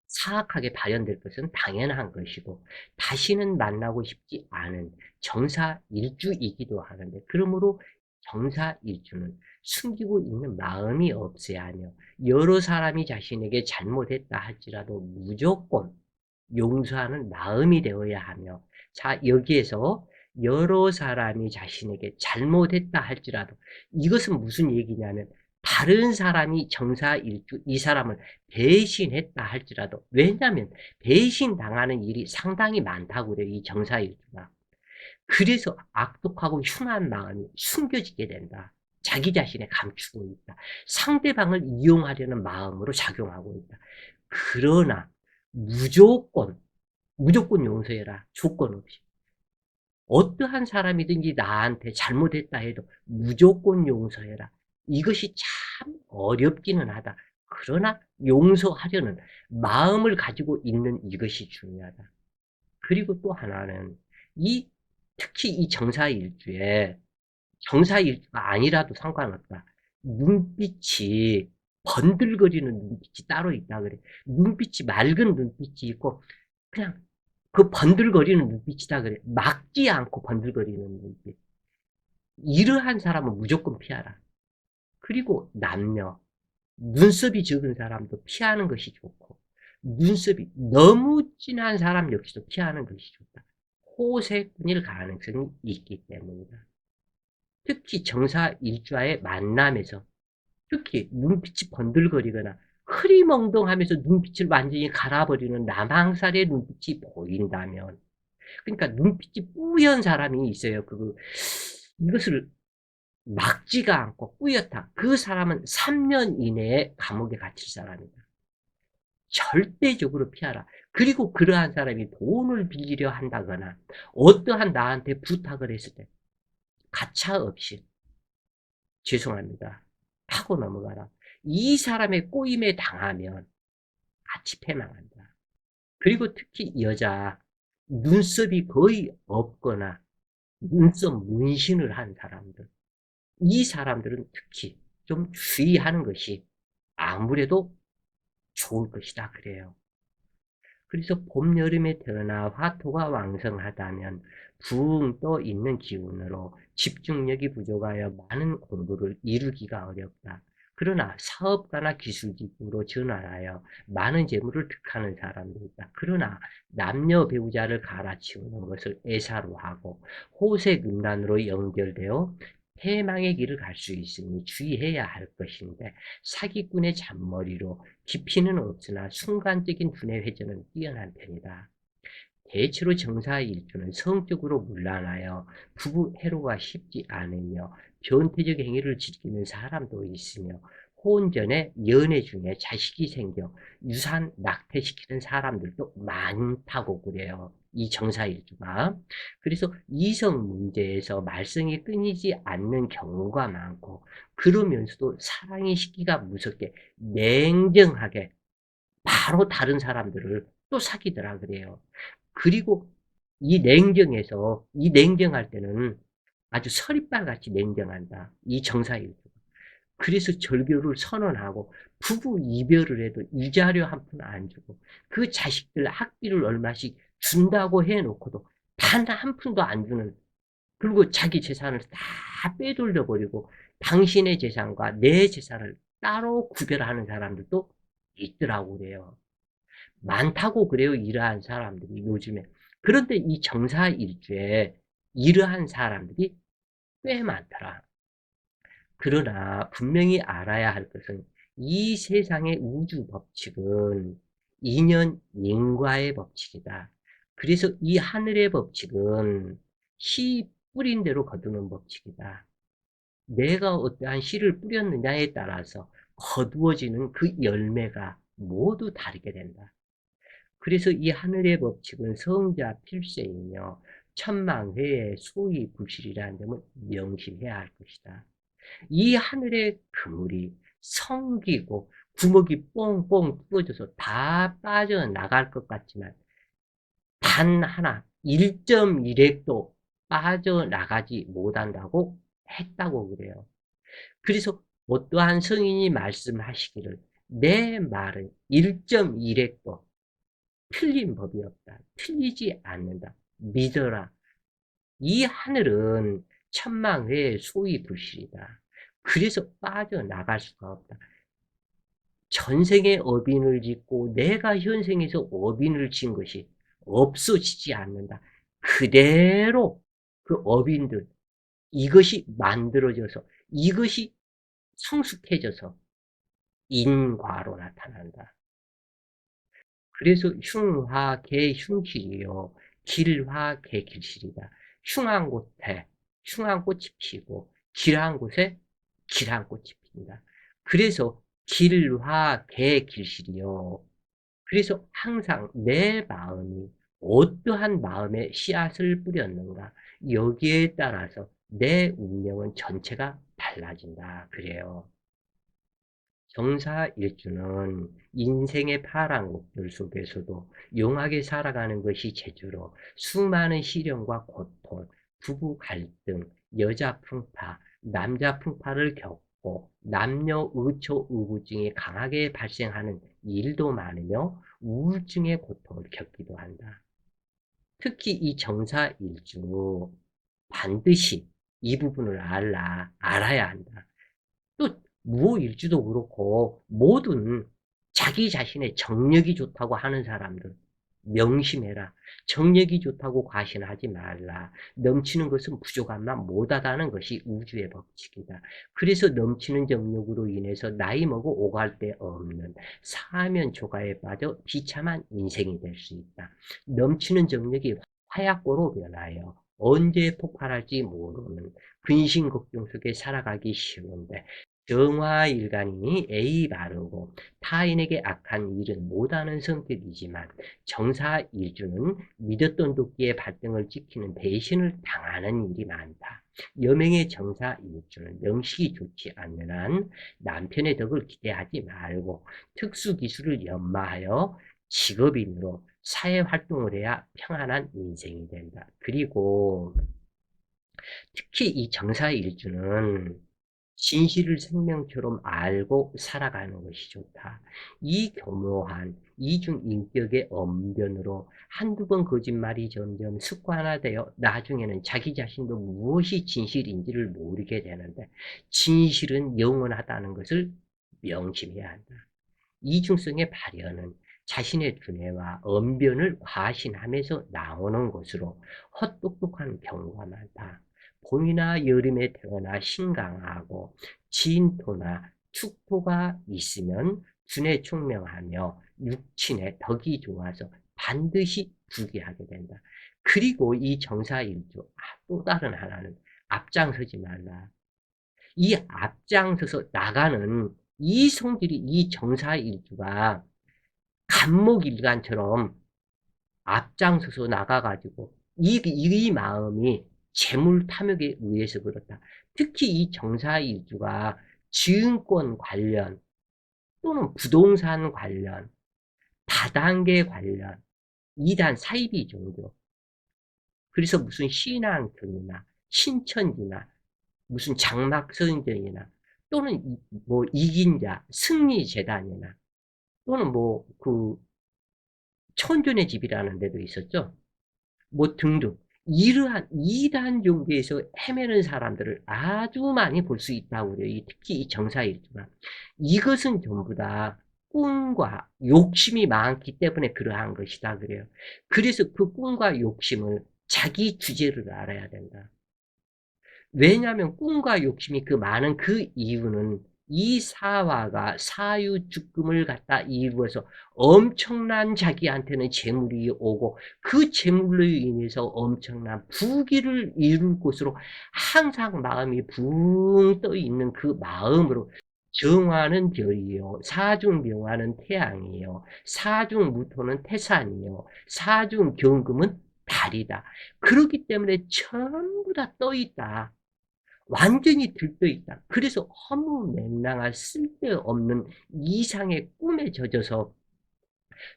사악하게 발현될 것은 당연한 것이고 다시는 만나고 싶지 않은 정사일주이기도 하는데, 그러므로 정사일주는 숨기고 있는 마음이 없어야 하며 여러 사람이 자신에게 잘못했다 할지라도 무조건 용서하는 마음이 되어야 하며, 자, 여기에서 여러 사람이 자신에게 잘못했다 할지라도, 이것은 무슨 얘기냐면 다른 사람이 정사일주 이 사람을 배신했다 할지라도, 왜냐하면 배신당하는 일이 상당히 많다고 그래요, 이 정사일주가. 그래서 악독하고 흉한 마음이 숨겨지게 된다. 자기 자신에 감추고 있다. 상대방을 이용하려는 마음으로 작용하고 있다. 그러나 무조건 용서해라. 조건 없이. 어떠한 사람이든지 나한테 잘못했다 해도 무조건 용서해라. 이것이 참 어렵기는 하다. 그러나 용서하려는 마음을 가지고 있는 이것이 중요하다. 그리고 또 하나는 특히 이 정사일주가 아니라도 상관없다. 눈빛이 번들거리는 눈빛이 따로 있다 그래. 눈빛이 맑은 눈빛이 있고 그냥 그 번들거리는 눈빛이다 그래. 막지 않고 번들거리는 눈빛. 이러한 사람은 무조건 피하라. 그리고 남녀, 눈썹이 적은 사람도 피하는 것이 좋고, 눈썹이 너무 진한 사람 역시도 피하는 것이 좋다. 호색뿐일 가능성이 있기 때문이다. 특히 정사일주와의 만남에서 특히 눈빛이 번들거리거나 흐리멍덩하면서 눈빛을 완전히 갈아버리는 남항살의 눈빛이 보인다면, 그러니까 눈빛이 뿌연 사람이 있어요. 이것을 막지가 않고 뿌옇다. 그 사람은 3년 이내에 감옥에 갇힐 사람이다. 절대적으로 피하라. 그리고 그러한 사람이 돈을 빌리려 한다거나 어떠한 나한테 부탁을 했을 때 가차 없이 죄송합니다, 하고 넘어가라. 이 사람의 꼬임에 당하면 같이 패망한다. 그리고 특히 여자, 눈썹이 거의 없거나 눈썹 문신을 한 사람들, 이 사람들은 특히 좀 주의하는 것이 아무래도 좋을 것이다 그래요. 그래서 봄, 여름에 태어나 화토가 왕성하다면 붕 떠 있는 기운으로 집중력이 부족하여 많은 공부를 이루기가 어렵다. 그러나 사업가나 기술직으로 전환하여 많은 재물을 득하는 사람도 있다. 그러나 남녀 배우자를 갈아치우는 것을 애사로 하고 호색음란으로 연결되어 패망의 길을 갈 수 있으니 주의해야 할 것인데, 사기꾼의 잔머리로 깊이는 없으나 순간적인 두뇌 회전은 뛰어난 편이다. 대체로 정사일주는 성적으로 문란하여 부부 해로가 쉽지 않으며 변태적 행위를 즐기는 사람도 있으며 호혼 전에 연애 중에 자식이 생겨 유산 낙태시키는 사람들도 많다고 그래요, 이 정사일주가. 그래서 이성 문제에서 말썽이 끊이지 않는 경우가 많고, 그러면서도 사랑의 시기가 무섭게 냉정하게 바로 다른 사람들을 또 사귀더라 그래요. 그리고 이 냉정할 때는 아주 서리빨같이 냉정한다, 이 정사일주. 그래서 절교를 선언하고 부부 이별을 해도 이자료 한 푼 안 주고 그 자식들 학비를 얼마씩 준다고 해놓고도 단 한 푼도 안 주는, 그리고 자기 재산을 다 빼돌려 버리고 당신의 재산과 내 재산을 따로 구별하는 사람들도 있더라고 그래요. 많다고 그래요, 이러한 사람들이 요즘에. 그런데 이 정사일주에 이러한 사람들이 꽤 많더라. 그러나 분명히 알아야 할 것은 이 세상의 우주 법칙은 인연 인과의 법칙이다. 그래서 이 하늘의 법칙은 씨 뿌린 대로 거두는 법칙이다. 내가 어떠한 씨를 뿌렸느냐에 따라서 거두어지는 그 열매가 모두 다르게 된다. 그래서 이 하늘의 법칙은 성자 필세이며 천망회의 소위불실이라는 점을 명심해야 할 것이다. 이 하늘의 그물이 성기고 구멍이 뽕뽕 뚫어져서 다 빠져나갈 것 같지만 단 하나 1.1핵도 빠져나가지 못한다고 했다고 그래요. 그래서 어떠한 성인이 말씀하시기를 내 말은 1.1핵도 틀린 법이 없다. 틀리지 않는다. 믿어라. 이 하늘은 천망의 소위불실이다. 그래서 빠져나갈 수가 없다. 전생에 업인을 짓고 내가 현생에서 업인을 진 것이 없어지지 않는다. 그대로 그 업인들, 이것이 만들어져서 이것이 성숙해져서 인과로 나타난다. 그래서 흉화계 흉실이요 길화계 길실이다. 흉한 곳에 흉한 꽃이 피고 길한 곳에 길한 꽃이 핀다. 그래서 길화계 길실이요. 그래서 항상 내 마음이 어떠한 마음의 씨앗을 뿌렸는가 여기에 따라서 내 운명은 전체가 달라진다. 그래요. 정사일주는 인생의 파랑곡들 속에서도 용하게 살아가는 것이 재주로 수많은 시련과 고통, 부부 갈등, 여자 풍파, 남자 풍파를 겪고 남녀 의초 의구증이 강하게 발생하는 일도 많으며 우울증의 고통을 겪기도 한다. 특히 이 정사일주 반드시 이 부분을 알아야 한다. 또 무호일주도 그렇고 모든 자기 자신의 정력이 좋다고 하는 사람들 명심해라. 정력이 좋다고 과신하지 말라. 넘치는 것은 부족함만 못하다는 것이 우주의 법칙이다. 그래서 넘치는 정력으로 인해서 나이 먹어 오갈 데 없는 사면 초가에 빠져 비참한 인생이 될 수 있다. 넘치는 정력이 화약고로 변하여 언제 폭발할지 모르는 근심 걱정 속에 살아가기 쉬운데 정화일간이니 예의 바르고 타인에게 악한 일은 못하는 성격이지만 정사일주는 믿었던 도끼의 발등을 찍히는 배신을 당하는 일이 많다. 여명의 정사일주는 명식이 좋지 않는 한 남편의 덕을 기대하지 말고 특수기술을 연마하여 직업인으로 사회활동을 해야 평안한 인생이 된다. 그리고 특히 이 정사일주는 진실을 생명처럼 알고 살아가는 것이 좋다. 이 교묘한 이중인격의 언변으로 한두 번 거짓말이 점점 습관화되어 나중에는 자기 자신도 무엇이 진실인지를 모르게 되는데 진실은 영원하다는 것을 명심해야 한다. 이중성의 발현은 자신의 두뇌와 언변을 과신하면서 나오는 것으로 헛똑똑한 경우가 많다. 봄이나 여름에 태어나 신강하고 진토나 축토가 있으면 두뇌 총명하며 육친의 덕이 좋아서 반드시 부귀하게 된다. 그리고 이 정사일주 또 다른 하나는 앞장서지 말라. 이 앞장서서 나가는 이 성질이 이 정사일주가 간목일간처럼 앞장서서 나가가지고 이 마음이 재물 탐욕에 의해서 그렇다. 특히 이 정사일주가 증권 관련 또는 부동산 관련 다단계 관련 이단 사이비 종교 그래서 무슨 신앙교나 신천지나 무슨 장막선전이나 또는 뭐 이긴 자 승리재단이나 또는 뭐 그 천존의 집이라는 데도 있었죠. 뭐 등등 이러한 이단 종교에서 헤매는 사람들을 아주 많이 볼 수 있다고 그래요. 특히 이 정사일주가 이것은 전부 다 꿈과 욕심이 많기 때문에 그러한 것이다 그래요. 그래서 그 꿈과 욕심을 자기 주제를 알아야 된다. 왜냐하면 꿈과 욕심이 그 많은 그 이유는 이 사화가 사유주금을 갖다 이루어서 엄청난 자기한테는 재물이 오고 그 재물로 인해서 엄청난 부귀를 이룰 것으로 항상 마음이 붕 떠 있는 그 마음으로 정화는 별이요, 사중명화는 태양이요, 사중무토는 태산이요, 사중경금은 달이다. 그렇기 때문에 전부 다 떠 있다. 완전히 들떠 있다. 그래서 허무맹랑한 쓸데없는 이상의 꿈에 젖어서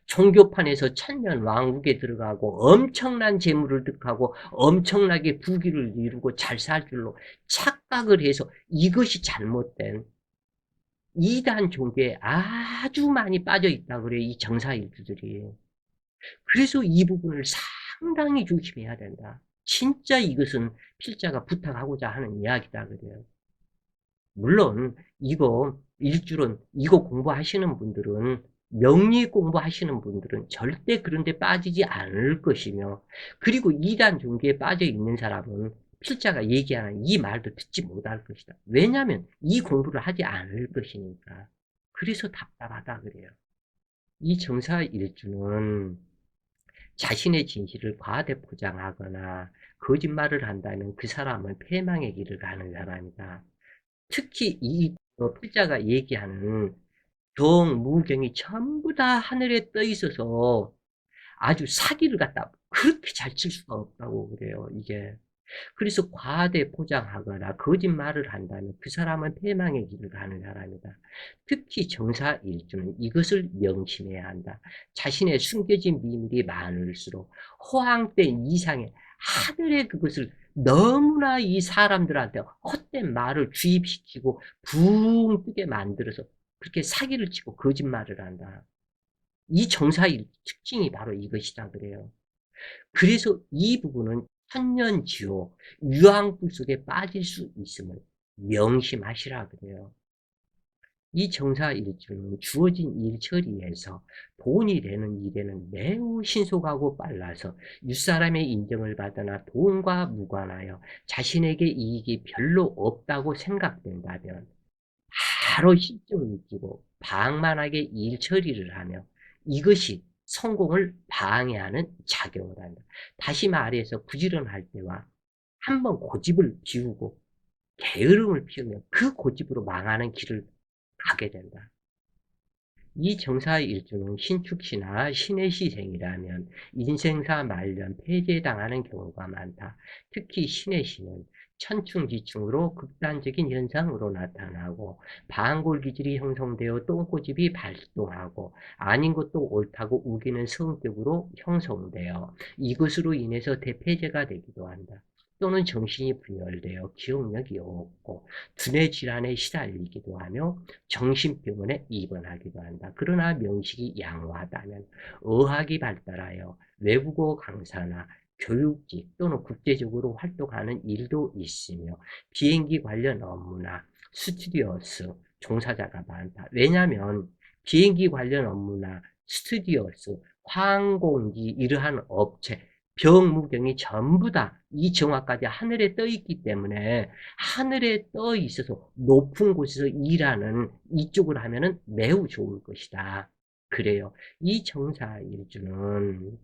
종교판에서 천년 왕국에 들어가고 엄청난 재물을 득하고 엄청나게 부귀를 이루고 잘 살 줄로 착각을 해서 이것이 잘못된 이단 종교에 아주 많이 빠져 있다 그래요. 이 정사일주들이. 그래서 이 부분을 상당히 조심해야 된다. 진짜 이것은 필자가 부탁하고자 하는 이야기다 그래요. 물론 이거 일주론 이거 공부하시는 분들은 명리 공부하시는 분들은 절대 그런 데 빠지지 않을 것이며 그리고 이단 종교에 빠져 있는 사람은 필자가 얘기하는 이 말도 듣지 못할 것이다. 왜냐하면 이 공부를 하지 않을 것이니까. 그래서 답답하다 그래요. 이 정사일주는 자신의 진실을 과대 포장하거나 거짓말을 한다면 그 사람은 패망의 길을 가는 사람이다. 특히 이 필자가 얘기하는 경무경이 전부 다 하늘에 떠 있어서 아주 사기를 갖다 그렇게 잘 칠 수가 없다고 그래요, 이게. 그래서 과대 포장하거나 거짓말을 한다면 그 사람은 패망의 길을 가는 사람이다. 특히 정사일주는 이것을 명심해야 한다. 자신의 숨겨진 비밀이 많을수록 허황된 이상의 하늘의 그것을 너무나 이 사람들한테 헛된 말을 주입시키고 붕 뜨게 만들어서 그렇게 사기를 치고 거짓말을 한다. 이 정사일 특징이 바로 이것이다 그래요. 그래서 이 부분은 천년지옥, 유황불 속에 빠질 수 있음을 명심하시라 그래요. 이 정사일주는 주어진 일 처리에서 돈이 되는 일에는 매우 신속하고 빨라서 윗사람의 인정을 받으나 돈과 무관하여 자신에게 이익이 별로 없다고 생각된다면 바로 시점을 느끼고 방만하게 일 처리를 하며 이것이 성공을 방해하는 작용을 한다. 다시 말해서 부지런할 때와 한번 고집을 피우고 게으름을 피우면 그 고집으로 망하는 길을 가게 된다. 이 정사일주는 신축시나 신의 시생이라면 인생사 말년 폐제당하는 경우가 많다. 특히 신의 시는 천충지충으로 극단적인 현상으로 나타나고 반골기질이 형성되어 똥꼬집이 발동하고 아닌 것도 옳다고 우기는 성격으로 형성되어 이것으로 인해서 대폐제가 되기도 한다. 또는 정신이 분열되어 기억력이 없고 두뇌 질환에 시달리기도 하며 정신병원에 입원하기도 한다. 그러나 명식이 양호하다면 의학이 발달하여 외국어 강사나 교육직 또는 국제적으로 활동하는 일도 있으며 비행기 관련 업무나 스튜디오스 종사자가 많다. 왜냐하면 비행기 관련 업무나 스튜디오스, 항공기 이러한 업체, 병무경이 전부 다 이 정화까지 하늘에 떠 있기 때문에 하늘에 떠 있어서 높은 곳에서 일하는 이쪽을 하면은 매우 좋을 것이다. 그래요. 이 정사일주는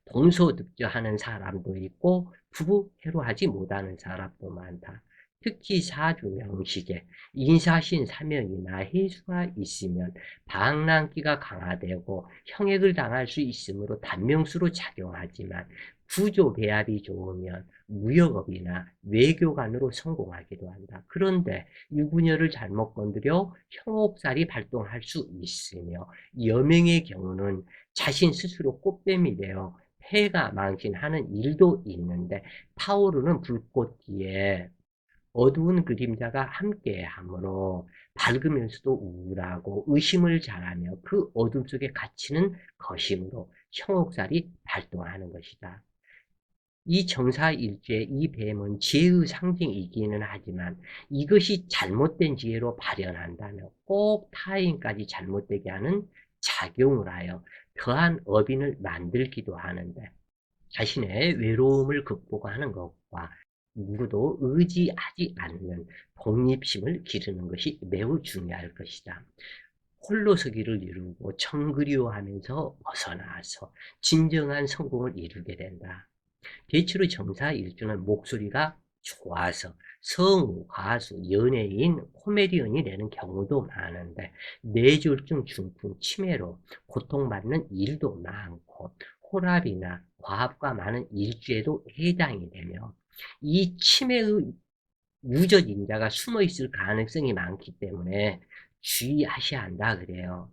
동서득자하는 사람도 있고 부부 해로하지 못하는 사람도 많다. 특히 사주명식에 인사신 사명이나 해수가 있으면 방랑기가 강화되고 형액을 당할 수 있으므로 단명수로 작용하지만 구조 배합이 좋으면 무역업이나 외교관으로 성공하기도 한다. 그런데 유부녀를 잘못 건드려 형옥살이 발동할 수 있으며 여명의 경우는 자신 스스로 꽃뱀이 되어 폐가 망신하는 일도 있는데 타오르는 불꽃 뒤에 어두운 그림자가 함께하므로 밝으면서도 우울하고 의심을 잘하며 그 어둠 속에 갇히는 것이므로 형옥살이 발동하는 것이다. 이 정사일주의 이 뱀은 지혜의 상징이기는 하지만 이것이 잘못된 지혜로 발현한다면 꼭 타인까지 잘못되게 하는 작용을 하여 더한 어빈을 만들기도 하는데 자신의 외로움을 극복하는 것과 누구도 의지하지 않는 독립심을 기르는 것이 매우 중요할 것이다. 홀로 서기를 이루고 청그리워하면서 벗어나서 진정한 성공을 이루게 된다. 대체로 정사일주는 목소리가 좋아서 성우, 가수, 연예인, 코미디언이 되는 경우도 많은데 뇌졸중, 중풍, 치매로 고통받는 일도 많고 혈압이나 과압과 많은 일주에도 해당이 되며 이 치매의 유전인자가 숨어있을 가능성이 많기 때문에 주의하셔야 한다 그래요.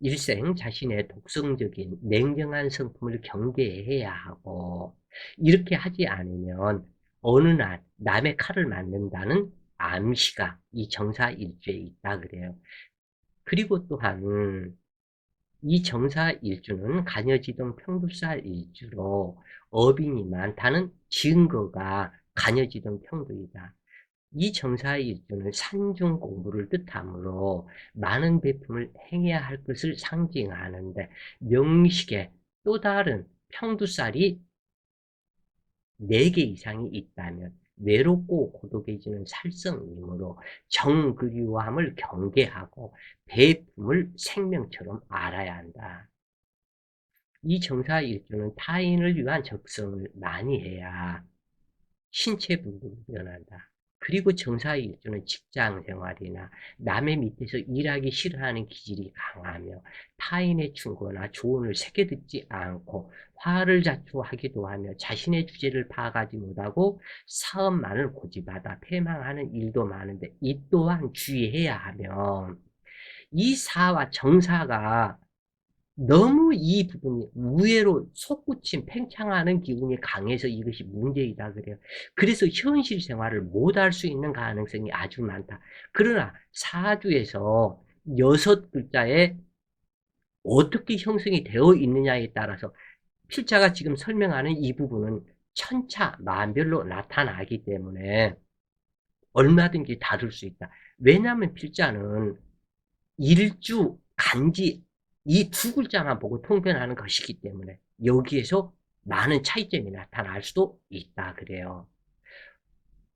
일생 자신의 독성적인 냉정한 성품을 경계해야 하고 이렇게 하지 않으면 어느 날 남의 칼을 맞는다는 암시가 이 정사일주에 있다 그래요. 그리고 또한 이 정사일주는 간여지동 평두살 일주로 어빈이 많다는 증거가 간여지동 평두이다. 이 정사일주는 산중 공부를 뜻하므로 많은 배품을 행해야 할 것을 상징하는데 명식에 또 다른 평두살이 4개 이상이 있다면 외롭고 고독해지는 살성이므로 정그리워함을 경계하고 배품을 생명처럼 알아야 한다. 이 정사일주는 타인을 위한 적성을 많이 해야 신체 부분이 변한다. 그리고 정사일주는 직장 생활이나 남의 밑에서 일하기 싫어하는 기질이 강하며 타인의 충고나 조언을 새겨 듣지 않고 화를 자초하기도 하며 자신의 주제를 파악하지 못하고 사업만을 고집하다 패망하는 일도 많은데 이 또한 주의해야 하며 이 사와 정사가 너무 이 부분이 우회로 솟구친 팽창하는 기운이 강해서 이것이 문제이다 그래요. 그래서 현실 생활을 못할 수 있는 가능성이 아주 많다. 그러나 사주에서 6글자에 어떻게 형성이 되어 있느냐에 따라서 필자가 지금 설명하는 이 부분은 천차만별로 나타나기 때문에 얼마든지 다를 수 있다. 왜냐하면 필자는 일주, 간지 이 2글자만 보고 통변하는 것이기 때문에 여기에서 많은 차이점이 나타날 수도 있다 그래요.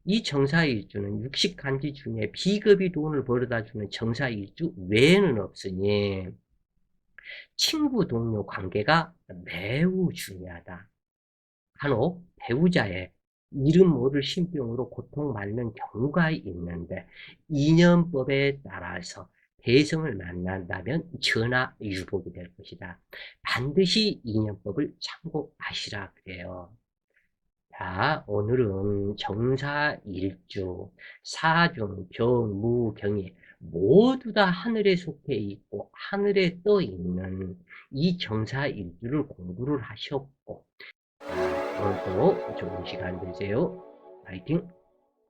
이 정사일주는 육식간지 중에 비겁이 돈을 벌어다 주는 정사일주 외에는 없으니 친구, 동료 관계가 매우 중요하다. 간혹 배우자의 이름 모를 신병으로 고통받는 경우가 있는데 인연법에 따라서 대성을 만난다면 전화 유복이 될 것이다. 반드시 인연법을 참고하시라 그래요. 자, 오늘은 정사일주, 사중, 병, 무, 경이 모두 다 하늘에 속해 있고 하늘에 떠 있는 이 정사일주를 공부를 하셨고 오늘도 좋은 시간 되세요. 파이팅!